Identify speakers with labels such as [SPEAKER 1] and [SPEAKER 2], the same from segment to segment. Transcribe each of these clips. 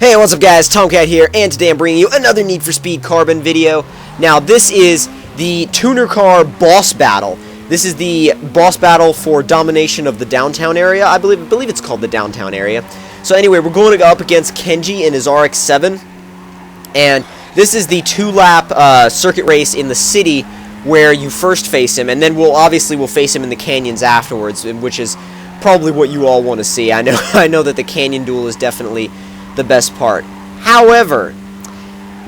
[SPEAKER 1] Hey, what's up guys, Tomcat here, and today I'm bringing you another Need for Speed Carbon video. Now this is the tuner car boss battle. This is the boss battle for domination of the downtown area. I believe it's called the downtown area. So anyway, we're going to go up against Kenji in his RX-7. And this is the 2-lap circuit race in the city where you first face him, and then we'll face him in the canyons afterwards, which is probably what you all want to see. I know that the canyon duel is definitely the best part. However,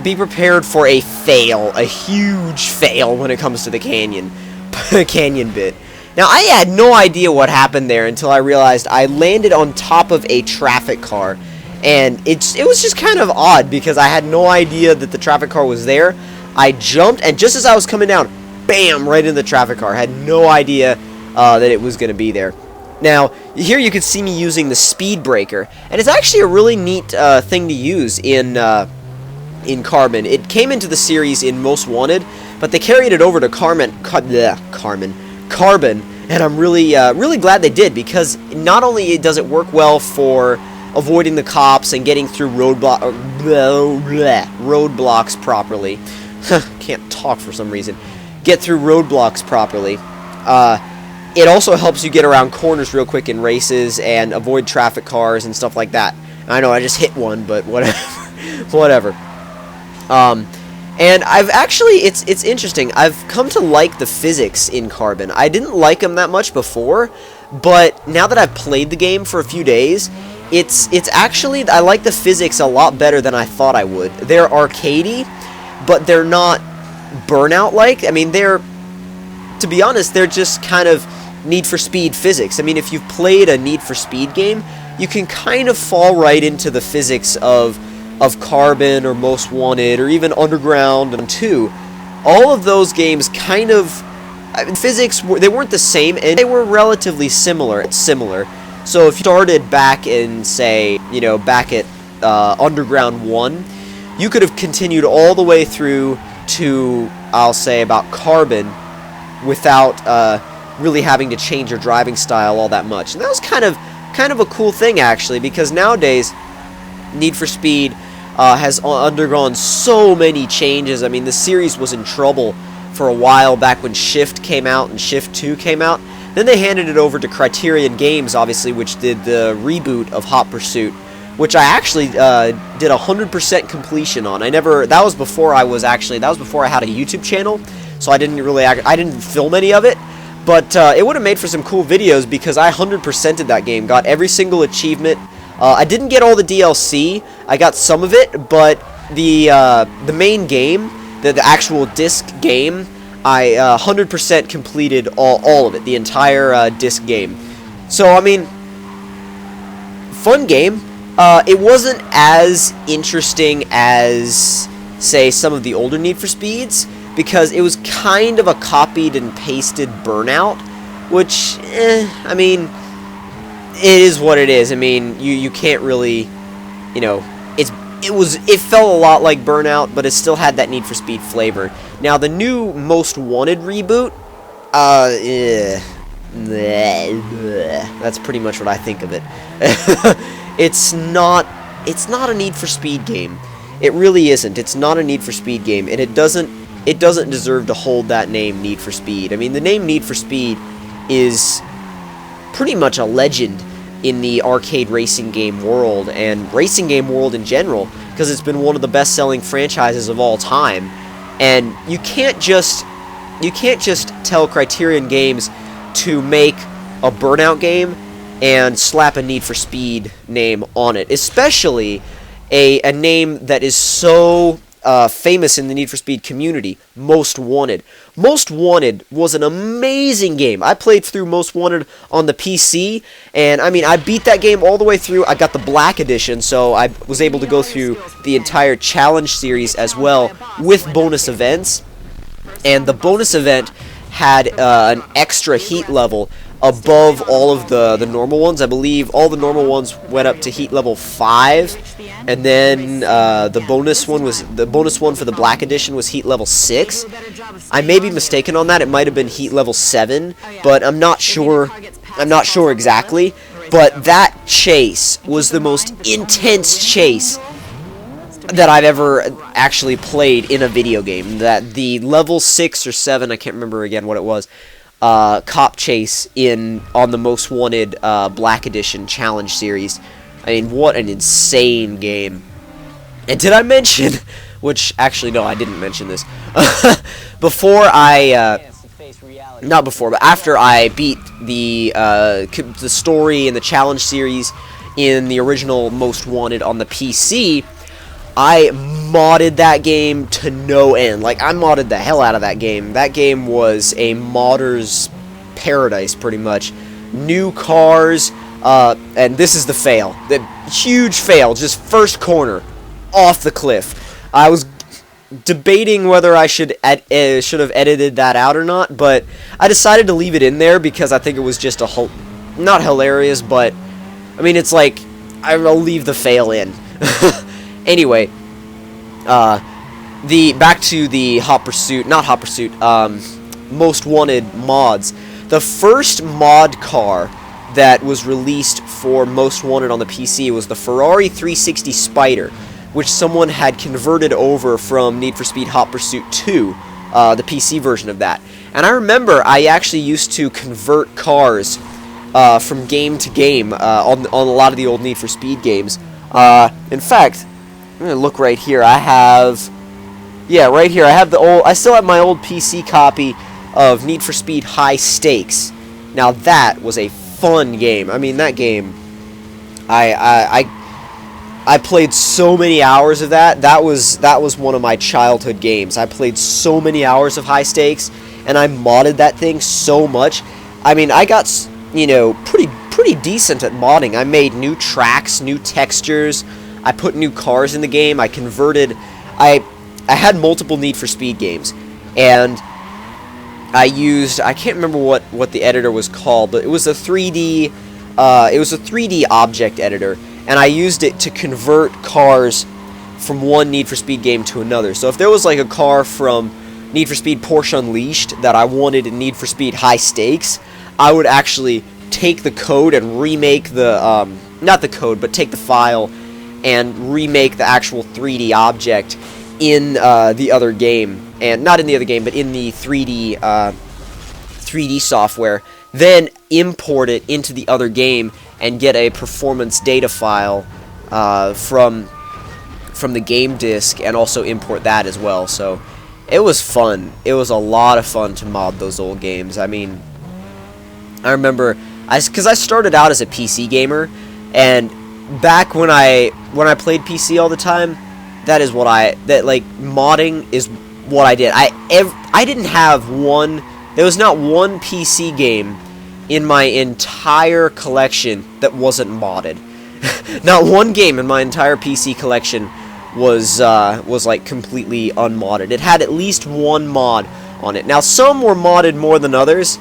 [SPEAKER 1] be prepared for a fail, a huge fail when it comes to the canyon bit. Now, I had no idea what happened there until I realized I landed on top of a traffic car, and it was just kind of odd because I had no idea that the traffic car was there. I jumped, and just as I was coming down, bam, right into the traffic car. I had no idea that it was going to be there. Now, here you can see me using the speed breaker, and it's actually a really neat thing to use in Carbon. It came into the series in Most Wanted, but they carried it over to Carbon, and I'm really glad they did, because not only does it work well for avoiding the cops and getting through roadblocks properly. Can't talk for some reason. Get through roadblocks properly. It also helps you get around corners real quick in races and avoid traffic cars and stuff like that. I know I just hit one, but whatever. And I've actually, it's interesting. I've come to like the physics in Carbon. I didn't like them that much before, but now that I've played the game for a few days, it's actually, I like the physics a lot better than I thought I would. They're arcadey, but they're not Burnout-like. I mean, to be honest, they're just kind of Need for Speed physics. I mean, if you've played a Need for Speed game, you can kind of fall right into the physics of Carbon or Most Wanted or even Underground and 2. All of those games kind of, physics, they weren't the same, and they were relatively similar. So if you started back in, say, back at Underground 1, you could have continued all the way through to, I'll say, about Carbon without really having to change your driving style all that much. And that was kind of a cool thing, actually, because nowadays Need for Speed has undergone so many changes. I mean, the series was in trouble for a while back when Shift came out and Shift 2 came out. Then they handed it over to Criterion Games, obviously, which did the reboot of Hot Pursuit, which I actually did 100% completion on. That was before I had a YouTube channel, so I didn't film any of it. But it would have made for some cool videos because I 100%ed that game, got every single achievement. I didn't get all the DLC. I got some of it, but the main game, the actual disc game, I 100% completed all of it, the entire disc game. So I mean, fun game. It wasn't as interesting as, say, some of the older Need for Speeds, because it was kind of a copied and pasted Burnout, which, I mean, it is what it is. I mean, you can't really, it felt a lot like Burnout, but it still had that Need for Speed flavor. Now, the new Most Wanted reboot, that's pretty much what I think of it. It's not a Need for Speed game. It really isn't. It's not a Need for Speed game, and it doesn't deserve to hold that name, Need for Speed. I mean, the name Need for Speed is pretty much a legend in the arcade racing game world and racing game world in general, because it's been one of the best-selling franchises of all time. And you can't just tell Criterion Games to make a Burnout game and slap a Need for Speed name on it, especially a name that is so famous in the Need for Speed community, Most Wanted. Most Wanted was an amazing game. I played through Most Wanted on the PC, and I mean, I beat that game all the way through. I got the Black Edition, so I was able to go through the entire Challenge series as well with bonus events. And the bonus event had an extra heat level above all of the normal ones. I believe all the normal ones went up to heat level 5, and then the bonus one for the Black Edition was heat level 6. I may be mistaken on that. It might have been heat level 7, but I'm not sure. I'm not sure exactly. But that chase was the most intense chase that I've ever actually played in a video game. That the level 6 or 7, I can't remember again what it was, cop chase on the Most Wanted Black Edition Challenge series. I mean, what an insane game. And did I mention, which actually no, I didn't mention this, before not before, but after I beat the story and the challenge series in the original Most Wanted on the PC, I modded that game to no end. Like, I modded the hell out of that game. That game was a modder's paradise, pretty much. New cars, and this is the fail. The huge fail, just first corner, off the cliff. I was debating whether I should have edited that out or not, but I decided to leave it in there because I think it was just not hilarious, but I mean, it's like, I'll leave the fail in. Anyway, back to the Most Wanted mods. The first mod car that was released for Most Wanted on the PC was the Ferrari 360 Spider, which someone had converted over from Need for Speed Hot Pursuit 2, the PC version of that. And I remember I actually used to convert cars from game to game on a lot of the old Need for Speed games. In fact, I'm gonna look right here. Right here I have I still have my old PC copy of Need for Speed High Stakes. Now that was a fun game. I mean, that game, I played so many hours of that. That was one of my childhood games. I played so many hours of High Stakes, and I modded that thing so much. I mean, I got, you know, pretty decent at modding. I made new tracks, new textures. I put new cars in the game. I converted. I had multiple Need for Speed games, and I can't remember what the editor was called, but it was a 3D object editor, and I used it to convert cars from one Need for Speed game to another. So if there was like a car from Need for Speed Porsche Unleashed that I wanted in Need for Speed High Stakes, I would actually take the code and remake the not the code, but take the file and remake the actual 3D object in the other game, and not in the other game, but in the 3D software, then import it into the other game and get a performance data file from the game disk, and also import that as well. So it was fun. It was a lot of fun to mod those old games. I mean, I remember, because I started out as a PC gamer, and back when I played PC all the time, modding is what I did. I didn't have there was not one PC game in my entire collection that wasn't modded. Not one game in my entire PC collection was like completely unmodded. It had at least one mod on it. Now, some were modded more than others.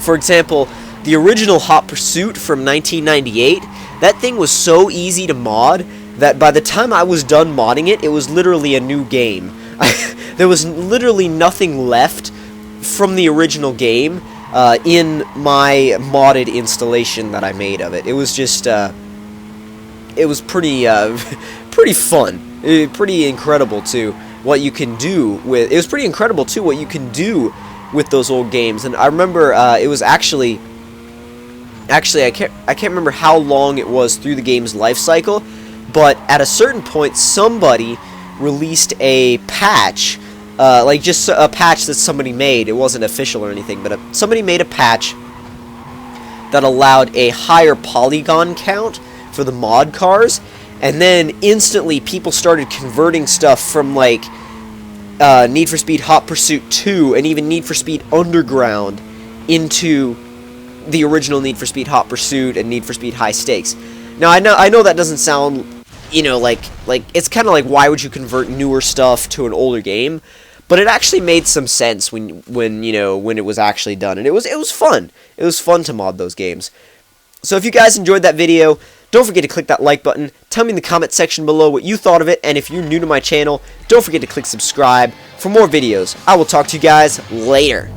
[SPEAKER 1] For example, the original Hot Pursuit from 1998, that thing was so easy to mod that by the time I was done modding it, it was literally a new game. There was literally nothing left from the original game in my modded installation that I made of it. It was just, it was pretty fun. Pretty incredible, too, what you can do with... It was pretty incredible, too, what you can do with those old games. And I remember it was actually, I can't remember how long it was through the game's life cycle, but at a certain point, somebody released a patch, like just a patch that somebody made. It wasn't official or anything, but somebody made a patch that allowed a higher polygon count for the mod cars, and then instantly people started converting stuff from like Need for Speed Hot Pursuit 2 and even Need for Speed Underground into the original Need for Speed Hot Pursuit and Need for Speed High Stakes. Now, I know that doesn't sound, you know, like it's kind of like, why would you convert newer stuff to an older game? But it actually made some sense when it was actually done, and it was fun. It was fun to mod those games. So if you guys enjoyed that video, don't forget to click that like button. Tell me in the comment section below what you thought of it, and if you're new to my channel, don't forget to click subscribe for more videos. I will talk to you guys later.